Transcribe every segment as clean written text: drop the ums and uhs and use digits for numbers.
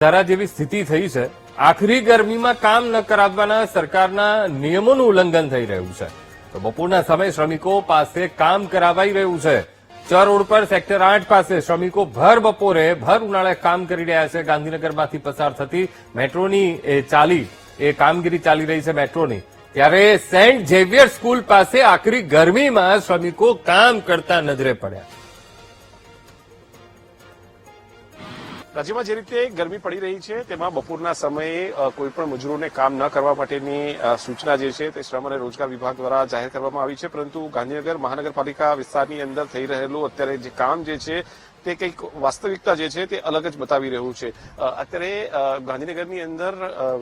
ધારા જેવી સ્થિતિ થઈ છે. આખરી ગરમીમાં કામ ન કરાવવાના સરકારના નિયમોનું ઉલ્લંઘન થઈ રહ્યું છે. તો બપોરના સમયે શ્રમિકો પાસે કામ કરાવાઈ રહ્યું છે. ચર રોડ પર સેક્ટર 8 પાસે શ્રમિકો ભર બપોરે ભર ઉનાળે કામ કરી રહ્યા છે. ગાંધીનગરમાંથી પસાર થતી મેટ્રોની કામગીરી ચાલી રહી છે મેટ્રોની. ત્યારે સેન્ટ ઝેવિયર સ્કૂલ પાસે આખરી ગરમીમાં શ્રમિકો કામ કરતા નજરે પડ્યા. રાજ્યમાં જે રીતે ગરમી પડી રહી છે તેમાં બપોરના સમયે કોઈ પણ મજૂરોને કામ ન કરવા માટેની સૂચના જે છે તે શ્રમ અને રોજગાર વિભાગ દ્વારા જાહેર કરવામાં આવી છે. પરંતુ ગાંધીનગર મહાનગરપાલિકા વિસ્તારની અંદર થઈ રહેલું અત્યારે જે કામ જે છે તે કંઈક વાસ્તવિકતા જે છે તે અલગ જ બતાવી રહ્યું છે. અત્યારે ગાંધીનગરની અંદર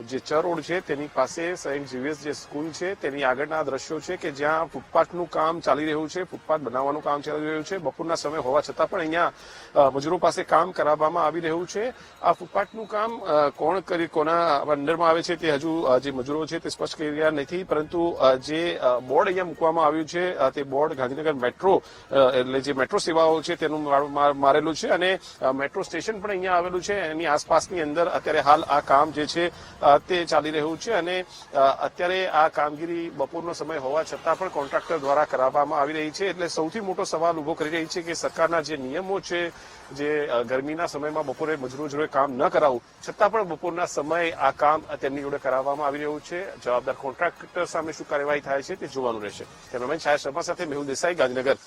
જે ચર રોડ છે તેની પાસે સેન્ટ ઝેવિયર્સ જે સ્કૂલ છે તેની આગળના દ્રશ્યો છે કે જ્યાં ફૂટપાથનું કામ ચાલી રહ્યું છે. ફૂટપાથ બનાવવાનું કામ ચાલી રહ્યું છે. બપોરના સમય હોવા છતાં પણ અહીંયા મજૂરો પાસે કામ કરાવવામાં આવી રહ્યું છે. આ ફૂટપાથનું કામ કોના અંડરમાં આવે છે તે હજુ જે મજૂરો છે તે સ્પષ્ટ કરી રહ્યા નથી. પરંતુ જે બોર્ડ અહીંયા મૂકવામાં આવ્યું છે તે બોર્ડ ગાંધીનગર મેટ્રો એટલે જે મેટ્રો સેવાઓ છે તેનું મારેલું છે અને મેટ્રો સ્ટેશન પણ અહીંયા આવેલું છે. એની આસપાસની અંદર અત્યારે હાલ આ કામ જે છે તે ચાલી રહ્યું છે અને અત્યારે આ કામગીરી બપોરનો સમય હોવા છતાં પણ કોન્ટ્રાક્ટર દ્વારા કરાવવામાં આવી રહી છે. એટલે સૌથી મોટો સવાલ ઉભો કરી રહી છે કે સરકારના જે નિયમો છે જે ગરમીના સમયમાં બપોરે મજૂરો જોડે કામ ન કરાવવું છતાં પણ બપોરના સમયે આ કામ તેમની જોડે કરાવવામાં આવી રહ્યું છે. જવાબદાર કોન્ટ્રાક્ટર સામે શું કાર્યવાહી થાય છે તે જોવાનું રહેશે. કેમેરામેન છાયા શર્મા સાથે મેહુલ દેસાઈ, ગાંધીનગર.